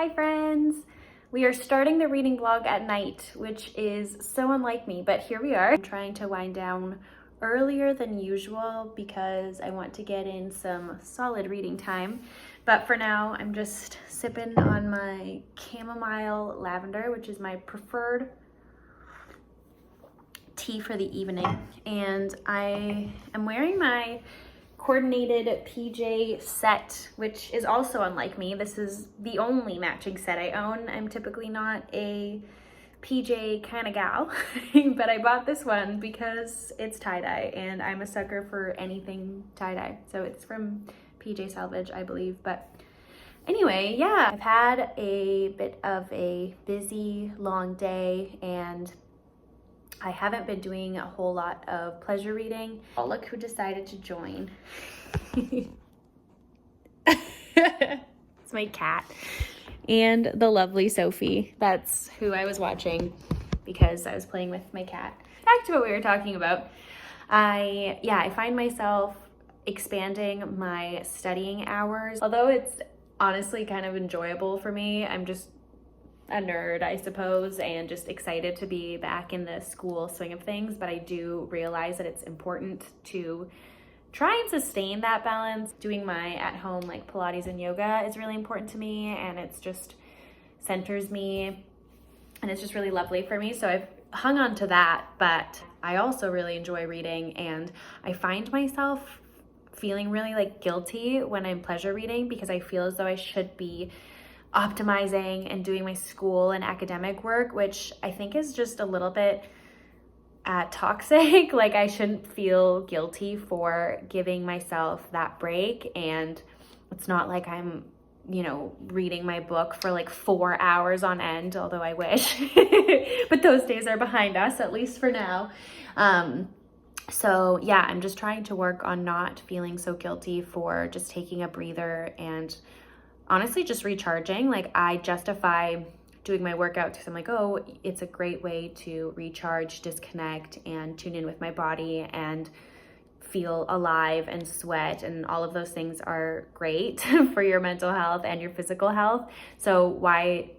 Hi friends! We are starting the reading vlog at night, which is so unlike me, but here we are. I'm trying to wind down earlier than usual because I want to get in some solid reading time. But for now, I'm just sipping on my chamomile lavender, which is my preferred tea for the evening. And I am wearing my coordinated PJ set, which is also unlike me. This is the only matching set I own. I'm typically not a PJ kind of gal, but I bought this one because it's tie-dye and I'm a sucker for anything tie-dye. So it's from PJ Salvage, I believe. But anyway, yeah, I've had a bit of a busy, long day and I haven't been doing a whole lot of pleasure reading. Oh, look who decided to join. It's my cat and the lovely Sophie. That's who I was watching because I was playing with my cat. Back to what we were talking about. I find myself expanding my studying hours. Although it's honestly kind of enjoyable for me, I'm just a nerd, I suppose, and just excited to be back in the school swing of things. But I do realize that it's important to try and sustain that balance. Doing my at-home like Pilates and yoga is really important to me, and it's just centers me and it's just really lovely for me. So I've hung on to that, but I also really enjoy reading, and I find myself feeling really like guilty when I'm pleasure reading because I feel as though I should be optimizing and doing my school and academic work, which I think is just a little bit toxic. Like, I shouldn't feel guilty for giving myself that break. And it's not like I'm, reading my book for like 4 hours on end, although I wish. But those days are behind us, at least for now. So yeah, I'm just trying to work on not feeling so guilty for just taking a breather and honestly just recharging. Like, I justify doing my workout because I'm like, oh, it's a great way to recharge, disconnect, and tune in with my body and feel alive and sweat, and all of those things are great for your mental health and your physical health. So why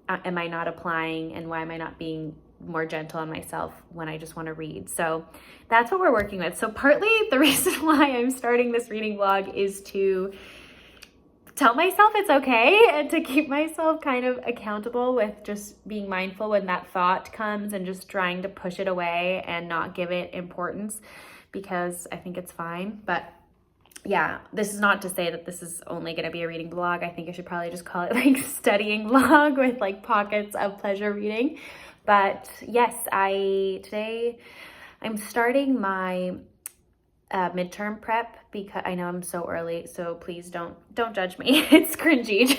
am I not applying, and why am I not being more gentle on myself when I just want to read? So that's what we're working with. So partly the reason why I'm starting this reading vlog is to tell myself it's okay and to keep myself kind of accountable with just being mindful when that thought comes and just trying to push it away and not give it importance because I think it's fine. But yeah, this is not to say that this is only going to be a reading vlog. I think I should probably just call it like studying vlog with like pockets of pleasure reading. But yes, today I'm starting my midterm prep because I know I'm so early, so please don't judge me. It's cringy.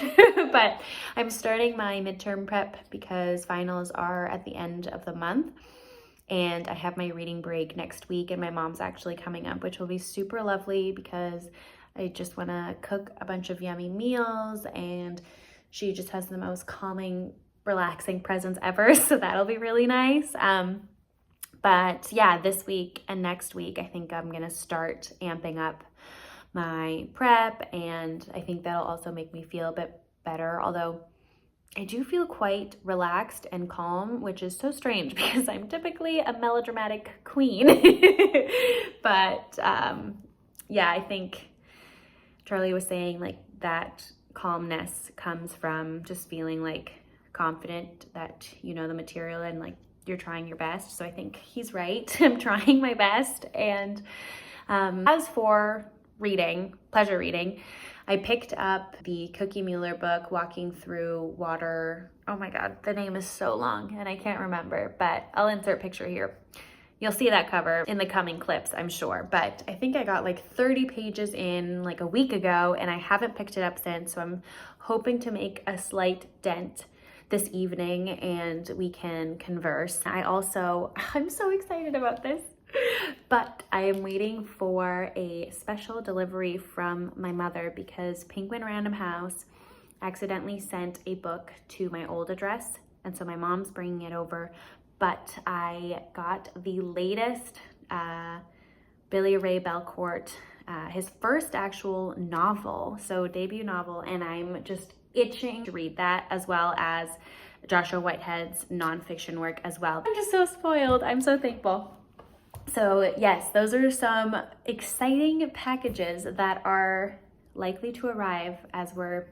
But I'm starting my midterm prep because finals are at the end of the month, and I have my reading break next week, and my mom's actually coming up, which will be super lovely because I just want to cook a bunch of yummy meals, and she just has the most calming, relaxing presence ever, so that'll be really nice. But yeah, this week and next week, I think I'm gonna start amping up my prep, and I think that'll also make me feel a bit better. Although I do feel quite relaxed and calm, which is so strange because I'm typically a melodramatic queen. But yeah, I think Charlie was saying like that calmness comes from just feeling like confident that you know the material and like you're trying your best. So I think he's right. I'm trying my best. And as for reading, pleasure reading, I picked up the Cookie Mueller book, Walking Through Water. Oh my God, the name is so long and I can't remember, but I'll insert a picture here. You'll see that cover in the coming clips, I'm sure. But I think I got like 30 pages in like a week ago, and I haven't picked it up since. So I'm hoping to make a slight dent this evening and we can converse. I'm so excited about this, but I am waiting for a special delivery from my mother because Penguin Random House accidentally sent a book to my old address, and so my mom's bringing it over. But I got the latest Billy-Ray Belcourt, his first actual novel, so debut novel, and I'm just itching to read that, as well as Joshua Whitehead's nonfiction work as well. I'm just so spoiled. I'm so thankful. So yes, those are some exciting packages that are likely to arrive as we're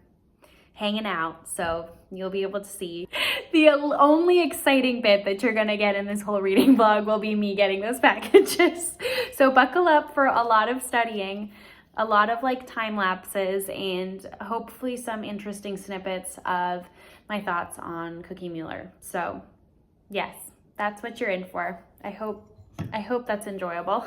hanging out. So you'll be able to see. The only exciting bit that you're gonna get in this whole reading vlog will be me getting those packages. So buckle up for a lot of studying, a lot of like time lapses, and hopefully some interesting snippets of my thoughts on Cookie Mueller. So yes, that's what you're in for. I hope that's enjoyable.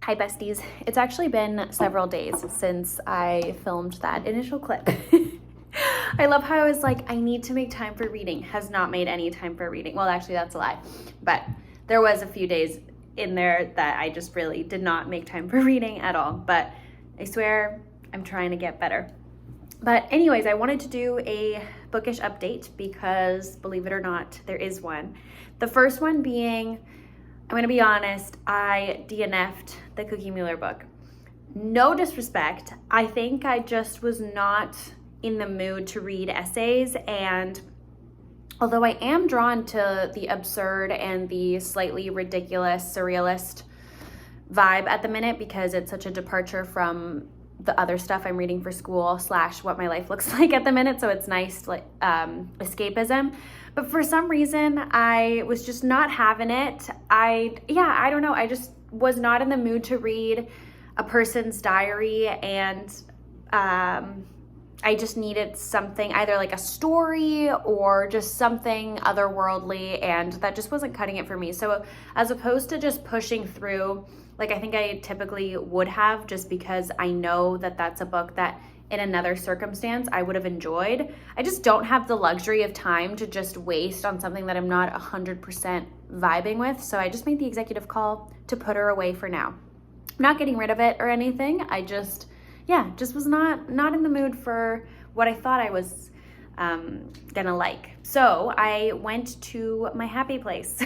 Hi besties, it's actually been several days since I filmed that initial clip. I love how I was like, I need to make time for reading, has not made any time for reading. Well, actually that's a lie, but there was a few days in there that I just really did not make time for reading at all, but I swear I'm trying to get better. But anyways, I wanted to do a bookish update because, believe it or not, there is one. The first one being, I'm gonna be honest, I DNF'd the Cookie Mueller book. No disrespect, I think I just was not in the mood to read essays, and although I am drawn to the absurd and the slightly ridiculous, surrealist vibe at the minute because it's such a departure from the other stuff I'm reading for school / what my life looks like at the minute, so it's nice like escapism. But for some reason, I was just not having it. I don't know. I just was not in the mood to read a person's diary, and I just needed something, either like a story or just something otherworldly, and that just wasn't cutting it for me. So as opposed to just pushing through, like I think I typically would have, just because I know that that's a book that in another circumstance I would have enjoyed. I just don't have the luxury of time to just waste on something that I'm not 100% vibing with. So I just made the executive call to put her away for now. I'm not getting rid of it or anything. I just was not in the mood for what I thought I was gonna like. So I went to my happy place,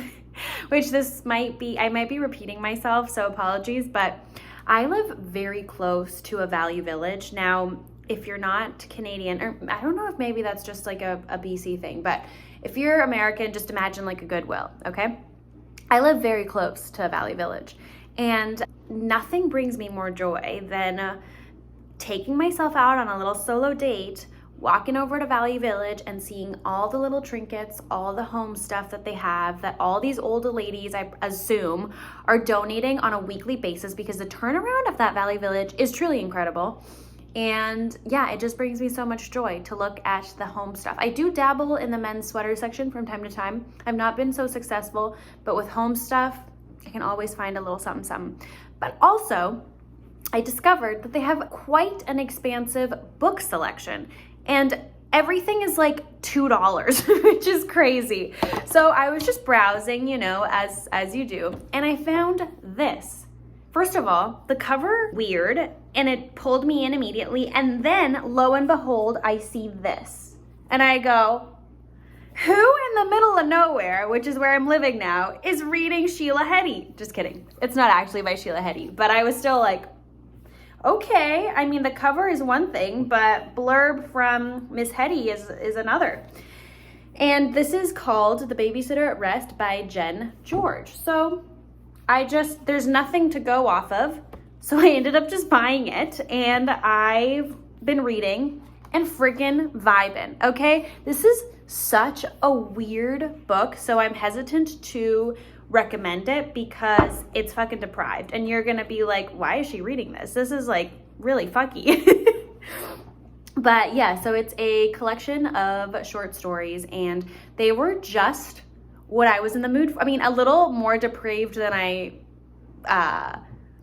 which I might be repeating myself, so apologies, but I live very close to a Value Village. Now, if you're not Canadian, or I don't know if maybe that's just like a BC thing, but if you're American, just imagine like a Goodwill, okay? I live very close to a Value Village, and nothing brings me more joy than taking myself out on a little solo date, walking over to Value Village and seeing all the little trinkets, all the home stuff that they have, that all these old ladies, I assume, are donating on a weekly basis, because the turnaround of that Value Village is truly incredible. And yeah, it just brings me so much joy to look at the home stuff. I do dabble in the men's sweater section from time to time. I've not been so successful, but with home stuff, I can always find a little something, something. But also, I discovered that they have quite an expansive book selection, and everything is like $2, which is crazy. So I was just browsing, as you do, and I found this. First of all, the cover weird, and it pulled me in immediately, and then lo and behold, I see this. And I go, who in the middle of nowhere, which is where I'm living now, is reading Sheila Heti? Just kidding. It's not actually by Sheila Heti, but I was still like, okay, I mean, the cover is one thing, but blurb from Miss Heti is another. And this is called The Babysitter at Rest by Jen George. So there's nothing to go off of. So I ended up just buying it, and I've been reading and friggin' vibing, okay? This is such a weird book, so I'm hesitant to recommend it because it's fucking deprived, and you're gonna be like, why is she reading this? This is like really fucky. But yeah, so it's a collection of short stories, and they were just what I was in the mood for. I mean, a little more depraved than I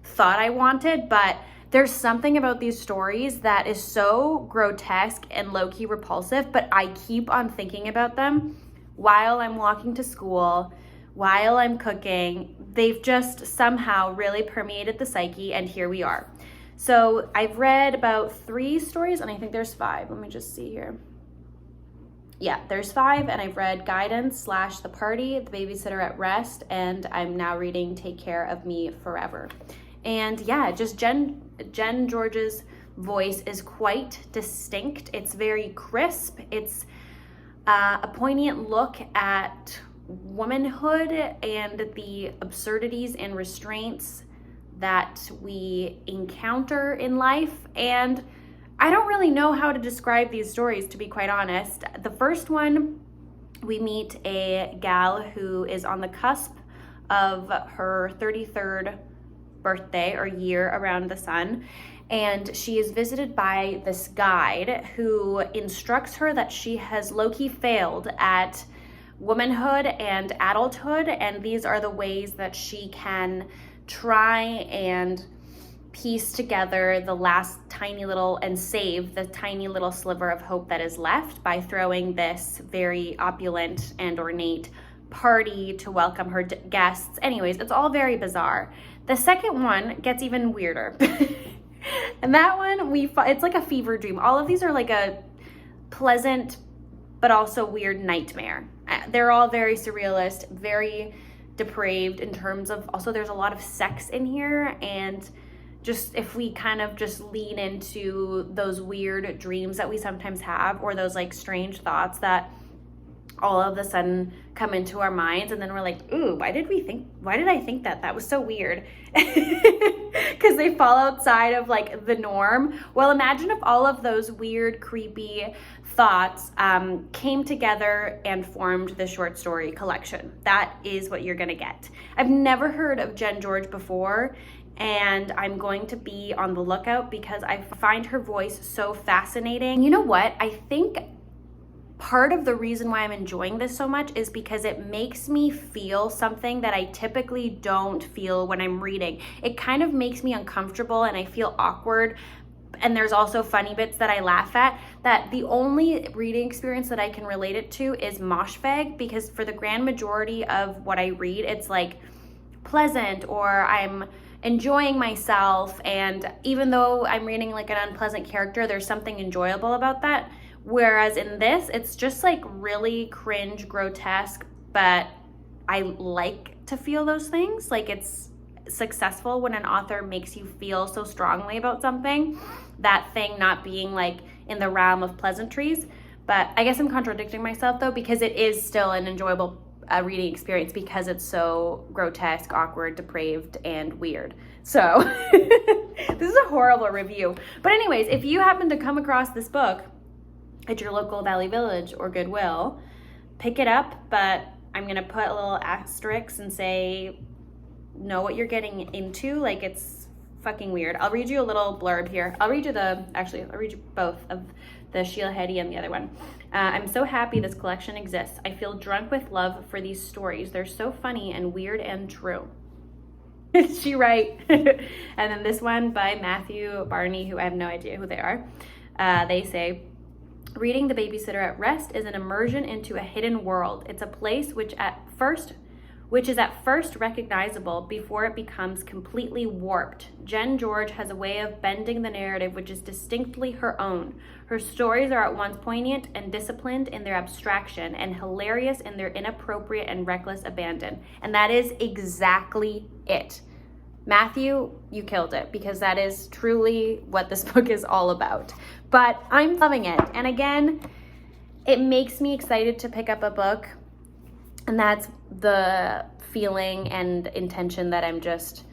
thought I wanted, but there's something about these stories that is so grotesque and low-key repulsive, but I keep on thinking about them while I'm walking to school, while I'm cooking. They've just somehow really permeated the psyche, and here we are. So I've read about 3 stories, and I think there's 5. Let me just see here. Yeah, there's 5, and I've read Guidance / The Party, The Babysitter at Rest, and I'm now reading Take Care of Me Forever. And yeah, just Jen George's voice is quite distinct. It's very crisp. It's a poignant look at womanhood and the absurdities and restraints that we encounter in life. And I don't really know how to describe these stories, to be quite honest. The first one, we meet a gal who is on the cusp of her 33rd birthday or year around the sun, and she is visited by this guide who instructs her that she has low-key failed at womanhood and adulthood, and these are the ways that she can try and piece together the last tiny little and save the tiny little sliver of hope that is left by throwing this very opulent and ornate party to welcome her guests. Anyways, it's all very bizarre. The second one gets even weirder. And that one, it's like a fever dream. All of these are like a pleasant but also weird nightmare. They're all very surrealist, very depraved in terms of, also there's a lot of sex in here, and just if we kind of just lean into those weird dreams that we sometimes have, or those like strange thoughts that all of a sudden come into our minds, and then we're like, ooh, why did I think that? That was so weird. Because they fall outside of like the norm. Well, imagine if all of those weird, creepy thoughts came together and formed the short story collection. That is what you're gonna get. I've never heard of Jen George before, and I'm going to be on the lookout because I find her voice so fascinating. You know what? I think part of the reason why I'm enjoying this so much is because it makes me feel something that I typically don't feel when I'm reading. It kind of makes me uncomfortable and I feel awkward. And there's also funny bits that I laugh at, that the only reading experience that I can relate it to is moshfag, because for the grand majority of what I read, it's like pleasant, or I'm enjoying myself, and even though I'm reading like an unpleasant character, there's something enjoyable about that. Whereas in this, it's just like really cringe, grotesque, but I like to feel those things. Like, it's successful when an author makes you feel so strongly about something, that thing not being like in the realm of pleasantries. But I guess I'm contradicting myself though, because it is still an enjoyable reading experience because it's so grotesque, awkward, depraved, and weird. So this is a horrible review. But anyways, if you happen to come across this book at your local Valley Village or Goodwill, pick it up, but I'm gonna put a little asterisk and say, know what you're getting into. Like, it's fucking weird. I'll read you a little blurb here. I'll read you both of the Sheila Heti and the other one. I'm so happy this collection exists. I feel drunk with love for these stories. They're so funny and weird and true. Is she right? And then this one by Matthew Barney, who I have no idea who they are. They say, reading The Babysitter at Rest is an immersion into a hidden world. It's a place which is at first recognizable before it becomes completely warped. Jen George has a way of bending the narrative which is distinctly her own. Her stories are at once poignant and disciplined in their abstraction, and hilarious in their inappropriate and reckless abandon. And that is exactly it. Matthew, you killed it, because that is truly what this book is all about. But I'm loving it. And again, it makes me excited to pick up a book. And that's the feeling and intention that I'm just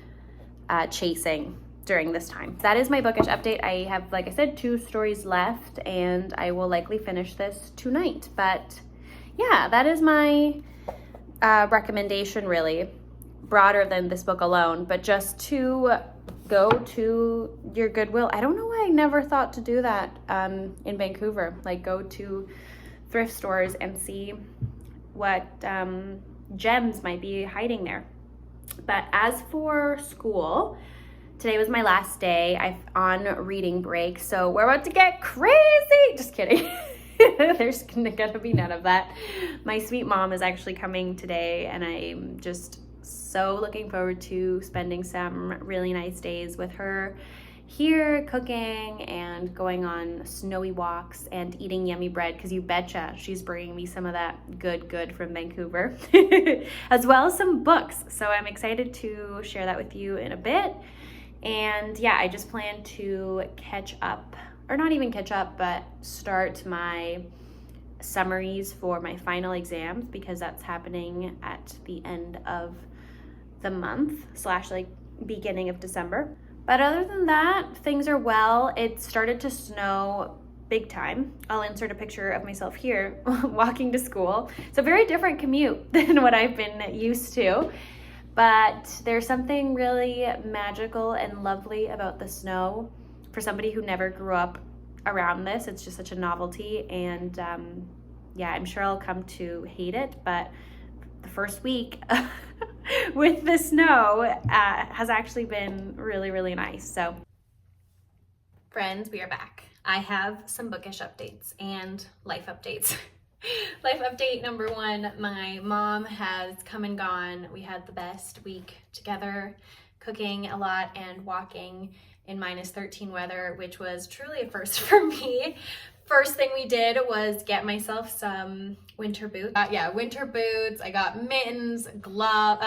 chasing during this time. That is my bookish update. I have, like I said, 2 stories left, and I will likely finish this tonight. But yeah, that is my recommendation, really. Broader than this book alone, but just to go to your Goodwill. I don't know why I never thought to do that in Vancouver. Like, go to thrift stores and see what gems might be hiding there. But as for school, today was my last day. I'm on reading break, so we're about to get crazy. Just kidding. There's gonna be none of that. My sweet mom is actually coming today, and I'm just so looking forward to spending some really nice days with her here, cooking and going on snowy walks and eating yummy bread, because you betcha she's bringing me some of that good from Vancouver, as well as some books. So I'm excited to share that with you in a bit. And yeah, I just plan to catch up, or not even catch up, but start my summaries for my final exams, because that's happening at the end of the month / like beginning of December. But other than that, things are well. It started to snow big time. I'll insert a picture of myself here walking to school. It's a very different commute than what I've been used to. But there's something really magical and lovely about the snow. For somebody who never grew up around this, it's just such a novelty. And yeah, I'm sure I'll come to hate it, but the first week with the snow has actually been really nice. So friends, we are back. I have some bookish updates and life updates. Life update number one, my mom has come and gone. We had the best week together, cooking a lot and walking in -13 weather, which was truly a first for me. First thing we did was get myself some winter boots. Winter boots. I got mittens, glove,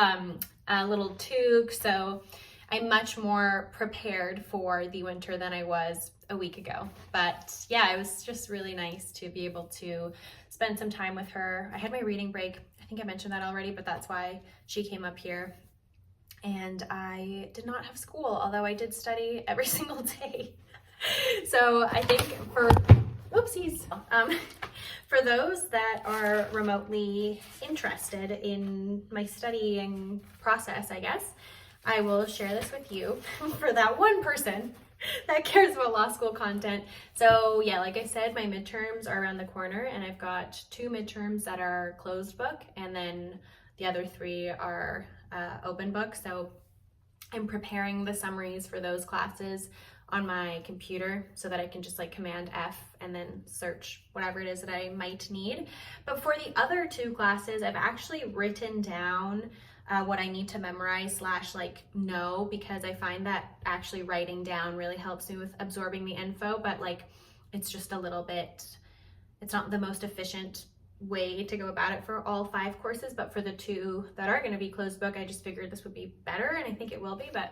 a little toque. So I'm much more prepared for the winter than I was a week ago. But yeah, it was just really nice to be able to spend some time with her. I had my reading break. I think I mentioned that already, but that's why she came up here. And I did not have school, although I did study every single day. So I think for those that are remotely interested in my studying process, I guess, I will share this with you for that one person that cares about law school content. So yeah, like I said, my midterms are around the corner, and I've got 2 midterms that are closed book, and then the other 3 are open book. So I'm preparing the summaries for those classes on my computer so that I can just like Command F and then search whatever it is that I might need. But for the other 2 classes, I've actually written down what I need to memorize / like know, because I find that actually writing down really helps me with absorbing the info, but like it's just a little bit, it's not the most efficient way to go about it for all 5 courses, but for the 2 that are going to be closed book, I just figured this would be better, and I think it will be. But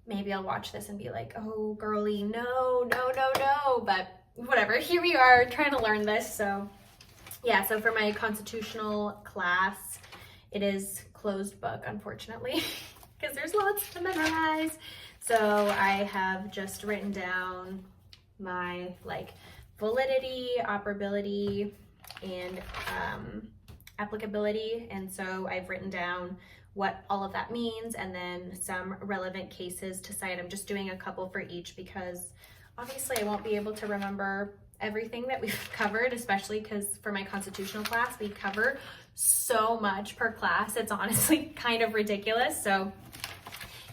maybe I'll watch this and be like, oh girly, no, but whatever, here we are trying to learn this. So yeah, so for my constitutional class, it is closed book, unfortunately, because there's lots to memorize. So I have just written down my like validity, operability, and applicability. And so I've written down what all of that means, and then some relevant cases to cite. I'm just doing a couple for each, because obviously I won't be able to remember everything that we've covered, especially because for my constitutional class, we cover so much per class. It's honestly kind of ridiculous. So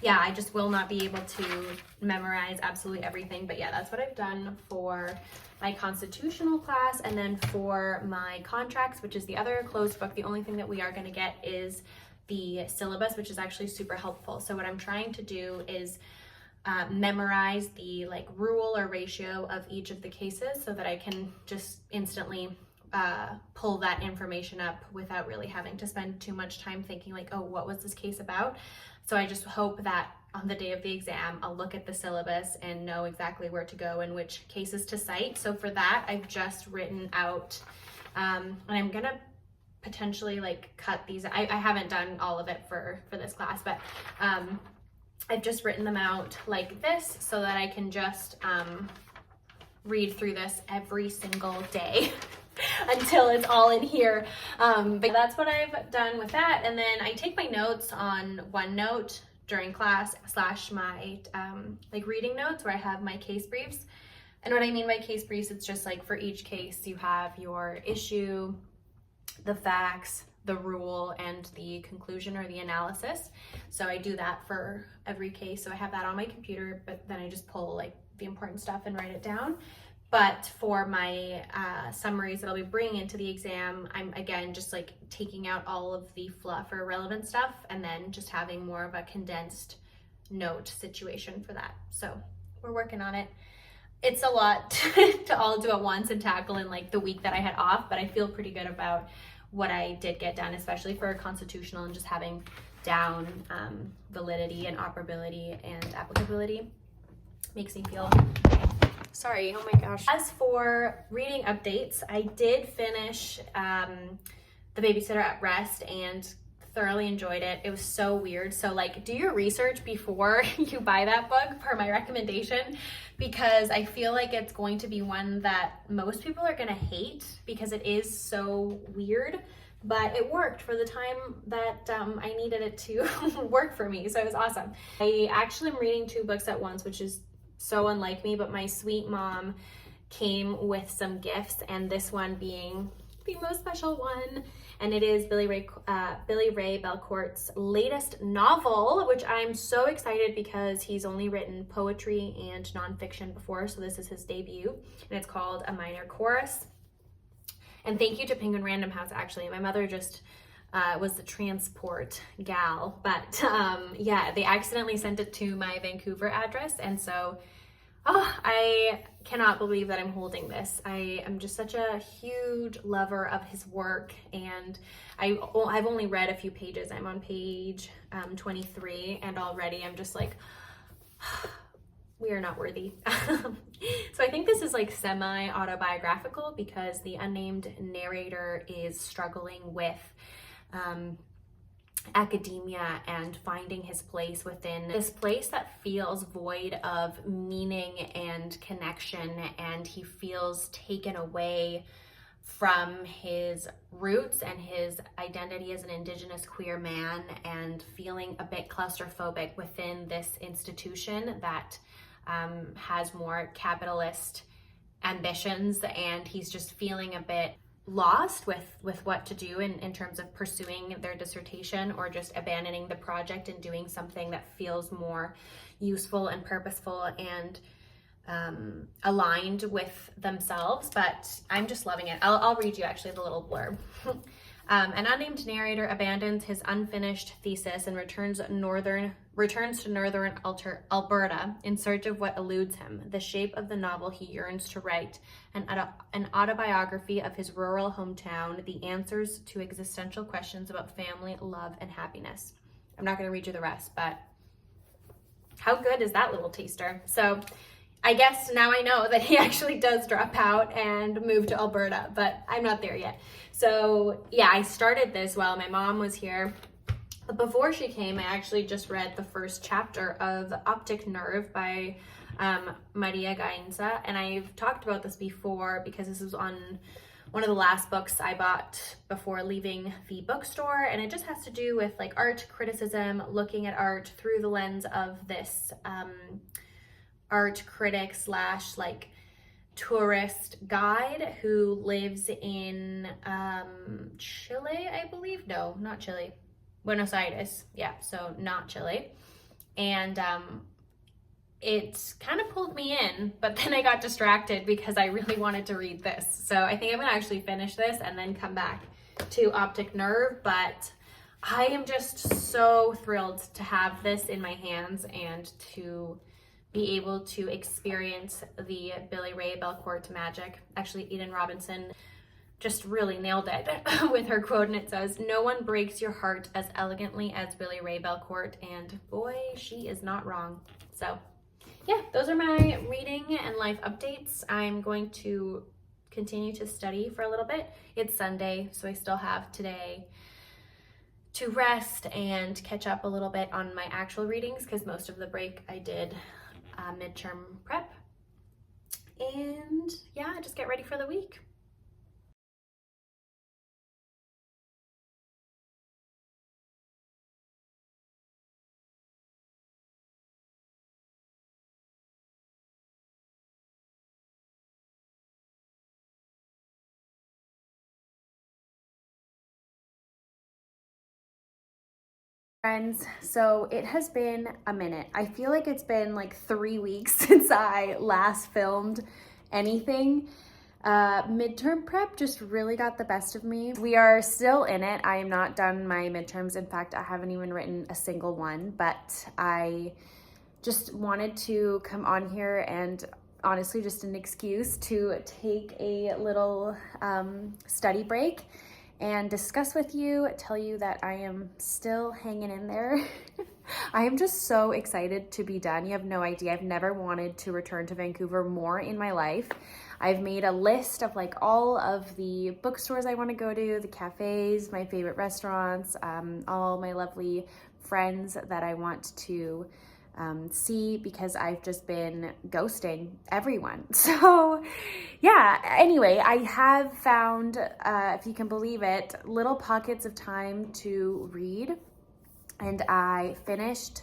yeah, I just will not be able to memorize absolutely everything. But yeah, that's what I've done for my constitutional class. And then for my contracts, which is the other closed book, the only thing that we are going to get is the syllabus, which is actually super helpful. So what I'm trying to do is memorize the like rule or ratio of each of the cases, so that I can just instantly pull that information up without really having to spend too much time thinking like, oh, what was this case about? So I just hope that on the day of the exam, I'll look at the syllabus and know exactly where to go and which cases to cite. So for that, I've just written out, and I'm gonna potentially like cut these. I haven't done all of it for this class, but I've just written them out like this so that I can just read through this every single day until it's all in here. But that's what I've done with that. And then I take my notes on OneNote during class / my like reading notes, where I have my case briefs. And what I mean by case briefs, it's just like for each case you have your issue, the facts, the rule, and the conclusion or the analysis. So I do that for every case. So I have that on my computer, but then I just pull like the important stuff and write it down. But for my summaries that I'll be bringing into the exam, I'm again just like taking out all of the fluff or relevant stuff and then just having more of a condensed note situation for that. So we're working on it. It's a lot to all do at once and tackle in like the week that I had off, but I feel pretty good about what I did get done, especially for constitutional and just having down validity and operability and applicability. Makes me feel, sorry, oh my gosh. As for reading updates, I did finish The Babysitter at Rest and thoroughly enjoyed it. It was so weird. So like, do your research before you buy that book per my recommendation, because I feel like it's going to be one that most people are gonna hate because it is so weird, but it worked for the time that I needed it to work for me. So it was awesome. I actually am reading 2 books at once, which is so unlike me, but my sweet mom came with some gifts, and this one being the most special one, and it is Billy-Ray Belcourt's latest novel, which I'm so excited because he's only written poetry and nonfiction before, so this is his debut, and it's called A Minor Chorus. And thank you to Penguin Random House, actually. My mother just was the transport gal, but yeah, they accidentally sent it to my Vancouver address, and so I cannot believe that I'm holding this. I am just such a huge lover of his work, and I've only read a few pages. I'm on page 23, and already I'm just like, we are not worthy. So I think this is like semi-autobiographical because the unnamed narrator is struggling with academia and finding his place within this place that feels void of meaning and connection, and he feels taken away from his roots and his identity as an Indigenous queer man, and feeling a bit claustrophobic within this institution that has more capitalist ambitions, and he's just feeling a bit lost with what to do in terms of pursuing their dissertation or just abandoning the project and doing something that feels more useful and purposeful and aligned with themselves. But I'm just loving it. I'll read you actually the little blurb. An unnamed narrator abandons his unfinished thesis and returns to northern Alberta in search of what eludes him, the shape of the novel he yearns to write, an autobiography of his rural hometown, the answers to existential questions about family, love, and happiness. I'm not going to read you the rest, but how good is that little taster? So I guess now I know that he actually does drop out and move to Alberta, but I'm not there yet. So yeah, I started this while my mom was here. But before she came, I actually just read the first chapter of Optic Nerve by Maria Gainza. And I've talked about this before because this was on one of the last books I bought before leaving the bookstore. And it just has to do with like art criticism, looking at art through the lens of this art critic slash like tourist guide who lives in Chile, I believe. No, not Chile. Buenos Aires. Yeah, so not Chile. And it kind of pulled me in, but then I got distracted because I really wanted to read this. So I think I'm gonna actually finish this and then come back to Optic Nerve. But I am just so thrilled to have this in my hands and to be able to experience the Billy-Ray Belcourt magic. Actually, Eden Robinson just really nailed it with her quote, and it says, "No one breaks your heart as elegantly as Billy-Ray Belcourt," and boy, she is not wrong. So yeah, those are my reading and life updates. I'm going to continue to study for a little bit. It's Sunday, so I still have today to rest and catch up a little bit on my actual readings because most of the break I did midterm prep. And yeah, just get ready for the week. Friends, so it has been a minute. I feel like it's been like 3 weeks since I last filmed anything. Midterm prep just really got the best of me. We are still in it. I am not done my midterms. In fact, I haven't even written a single one, but I just wanted to come on here and honestly just an excuse to take a little study break and discuss with you, tell you that I am still hanging in there. I am just so excited to be done. You have no idea. I've never wanted to return to Vancouver more in my life. I've made a list of like all of the bookstores I want to go to, the cafes, my favorite restaurants, all my lovely friends that I want to see, because I've just been ghosting everyone. So yeah, anyway, I have found, if you can believe it, little pockets of time to read. And I finished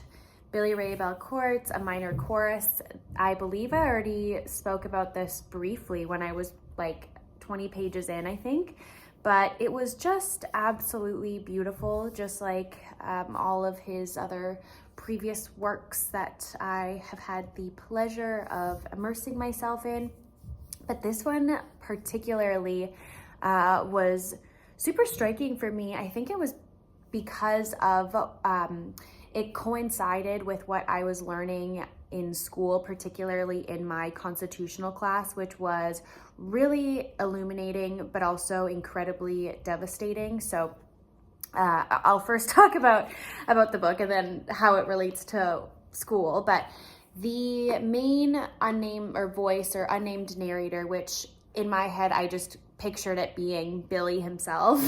Billy-Ray Belcourt's A Minor Chorus. I believe I already spoke about this briefly when I was like 20 pages in, I think. But it was just absolutely beautiful, just like all of his other previous works that I have had the pleasure of immersing myself in. But this one particularly was super striking for me. I think it was because of it coincided with what I was learning in school, particularly in my constitutional class, which was really illuminating, but also incredibly devastating. So I'll first talk about the book and then how it relates to school. But the main unnamed narrator, which in my head I just pictured it being Billy himself.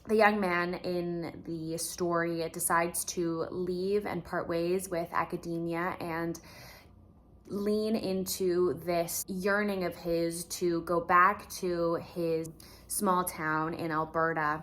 The young man in the story decides to leave and part ways with academia and lean into this yearning of his to go back to his small town in Alberta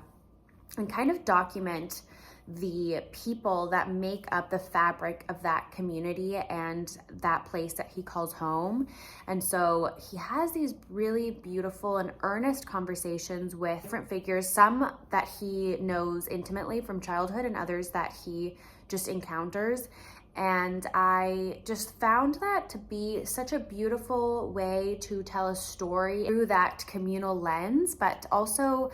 and kind of document the people that make up the fabric of that community and that place that he calls home. And so he has these really beautiful and earnest conversations with different figures, some that he knows intimately from childhood and others that he just encounters. And I just found that to be such a beautiful way to tell a story through that communal lens, but also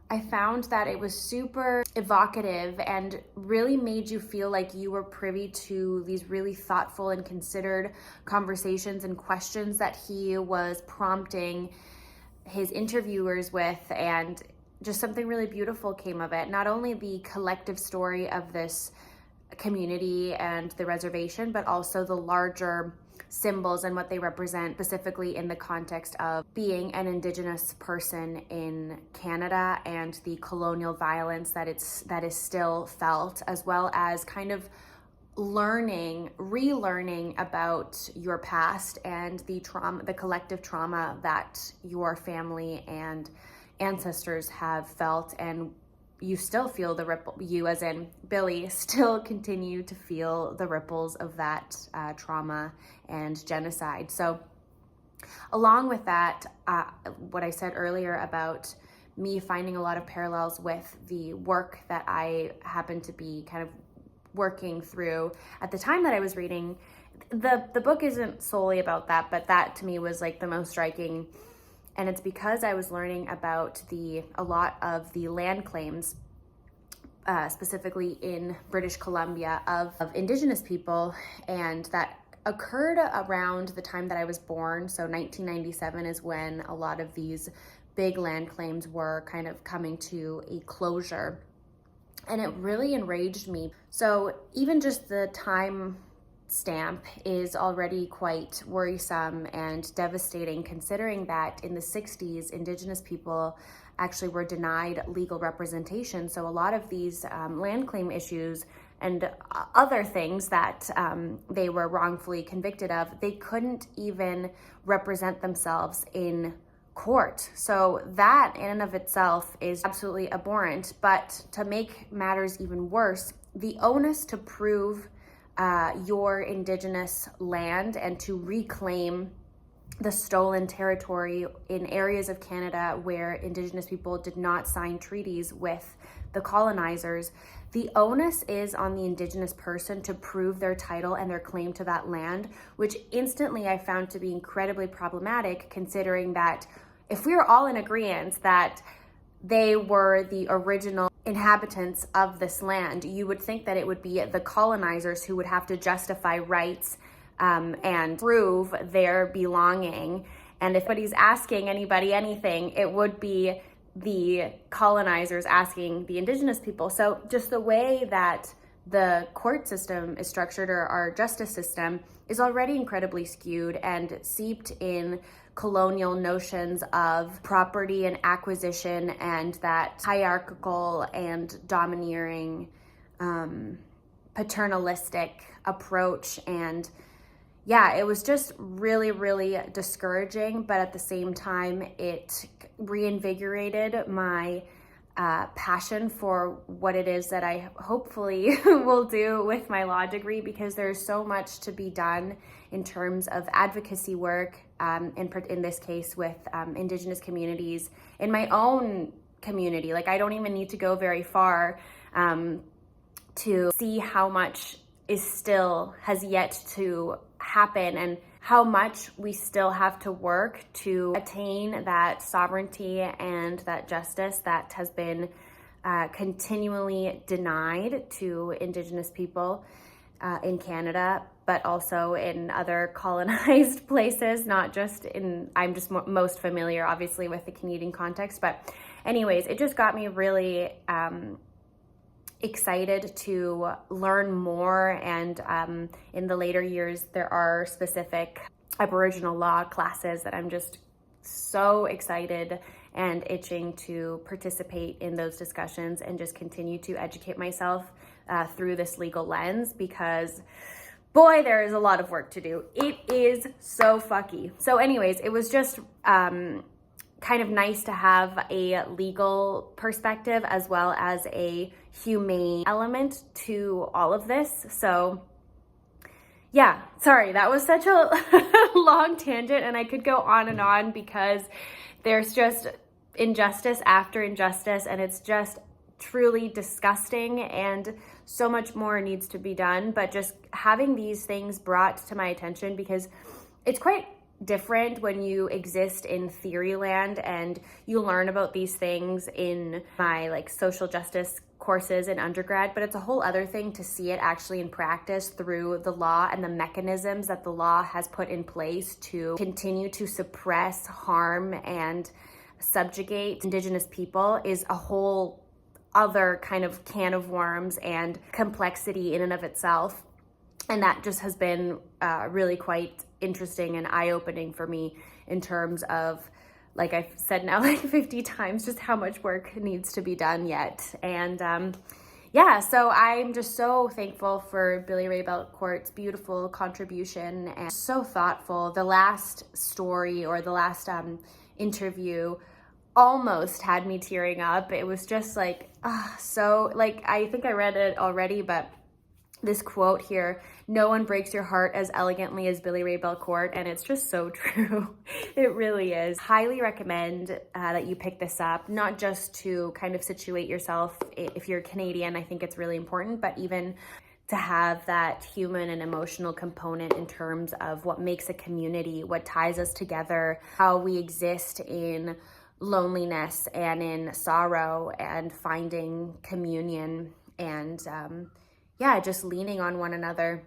I found that it was super evocative and really made you feel like you were privy to these really thoughtful and considered conversations and questions that he was prompting his interviewers with, and just something really beautiful came of it. Not only the collective story of this community and the reservation, but also the larger symbols and what they represent, specifically in the context of being an Indigenous person in Canada and the colonial violence that is still felt, as well as kind of relearning about your past and the collective trauma that your family and ancestors have felt, and you still feel the ripple, you as in Billy, still continue to feel the ripples of that trauma and genocide. So along with that, what I said earlier about me finding a lot of parallels with the work that I happened to be kind of working through at the time that I was reading, the book isn't solely about that, but that to me was like the most striking. And it's because I was learning about a lot of the land claims, specifically in British Columbia, of Indigenous people, and that occurred around the time that I was born. So 1997 is when a lot of these big land claims were kind of coming to a closure. And it really enraged me. So even just the time stamp is already quite worrisome and devastating, considering that in the 60s, Indigenous people actually were denied legal representation. So a lot of these land claim issues and other things that they were wrongfully convicted of, they couldn't even represent themselves in court. So that in and of itself is absolutely abhorrent. But to make matters even worse, the onus to prove your Indigenous land and to reclaim the stolen territory in areas of Canada where Indigenous people did not sign treaties with the colonizers, the onus is on the Indigenous person to prove their title and their claim to that land, which instantly I found to be incredibly problematic, considering that if we were all in agreement that they were the original inhabitants of this land, you would think that it would be the colonizers who would have to justify rights and prove their belonging. And if anybody's asking anybody anything, it would be the colonizers asking the Indigenous people. So just the way that the court system is structured, or our justice system, is already incredibly skewed and seeped in colonial notions of property and acquisition, and that hierarchical and domineering, paternalistic approach. And yeah, it was just really, really discouraging, but at the same time, it reinvigorated my passion for what it is that I hopefully will do with my law degree, because there's so much to be done in terms of advocacy work, in this case with Indigenous communities in my own community. Like, I don't even need to go very far to see how much has yet to happen, and how much we still have to work to attain that sovereignty and that justice that has been continually denied to Indigenous people in Canada, but also in other colonized places, not just in, I'm just most familiar obviously with the Canadian context. But anyways, it just got me really excited to learn more. And in the later years, there are specific Aboriginal law classes that I'm just so excited and itching to participate in those discussions and just continue to educate myself through this legal lens, because boy, there is a lot of work to do. It is so fucky. So anyways, it was just kind of nice to have a legal perspective as well as a humane element to all of this. So yeah, sorry, that was such a long tangent, and I could go on and on, because there's just injustice after injustice, and it's just truly disgusting, and so much more needs to be done. But just having these things brought to my attention, because it's quite different when you exist in theory land and you learn about these things in my like social justice courses in undergrad, but it's a whole other thing to see it actually in practice through the law and the mechanisms that the law has put in place to continue to suppress, harm, and subjugate Indigenous people is a whole other kind of can of worms and complexity in and of itself. And that just has been really quite interesting and eye-opening for me in terms of, like I've said now like 50 times, just how much work needs to be done yet. And yeah, so I'm just so thankful for Billy-Ray Belcourt's beautiful contribution, and so thoughtful. The last story, or the last interview, almost had me tearing up. It was just like, so like, I think I read it already, but this quote here, "No one breaks your heart as elegantly as Billy-Ray Belcourt," and it's just so true. It really is. Highly recommend that you pick this up, not just to kind of situate yourself if you're Canadian. I think it's really important, but even to have that human and emotional component in terms of what makes a community, what ties us together, how we exist in loneliness and in sorrow, and finding communion, and yeah, just leaning on one another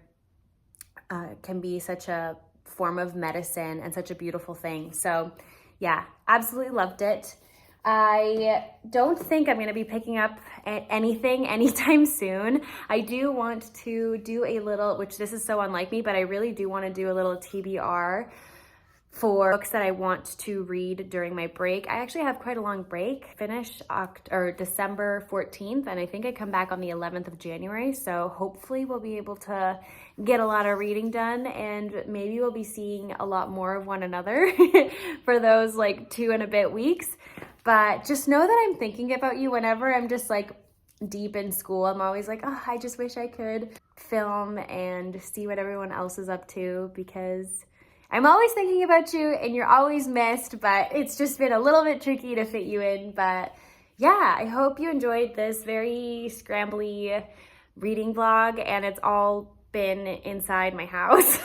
can be such a form of medicine and such a beautiful thing. So yeah, absolutely loved it. I don't think I'm going to be picking up anything anytime soon. I do want to do a little, which this is so unlike me, but I really do want to do a little TBR for books that I want to read during my break. I actually have quite a long break, finish December 14th, and I think I come back on the 11th of January. So hopefully we'll be able to get a lot of reading done, and maybe we'll be seeing a lot more of one another for those like 2 and a bit weeks. But just know that I'm thinking about you whenever I'm just like deep in school. I'm always like, oh, I just wish I could film and see what everyone else is up to, because I'm always thinking about you and you're always missed, but it's just been a little bit tricky to fit you in. But yeah, I hope you enjoyed this very scrambly reading vlog, and it's all been inside my house.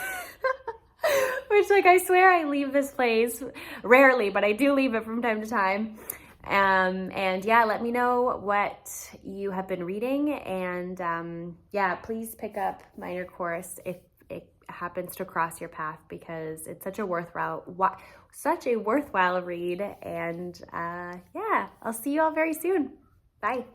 Which, like, I swear I leave this place rarely, but I do leave it from time to time. And yeah, let me know what you have been reading, and yeah, please pick up minor course if it happens to cross your path, because it's such a worthwhile read. And yeah, I'll see you all very soon. Bye.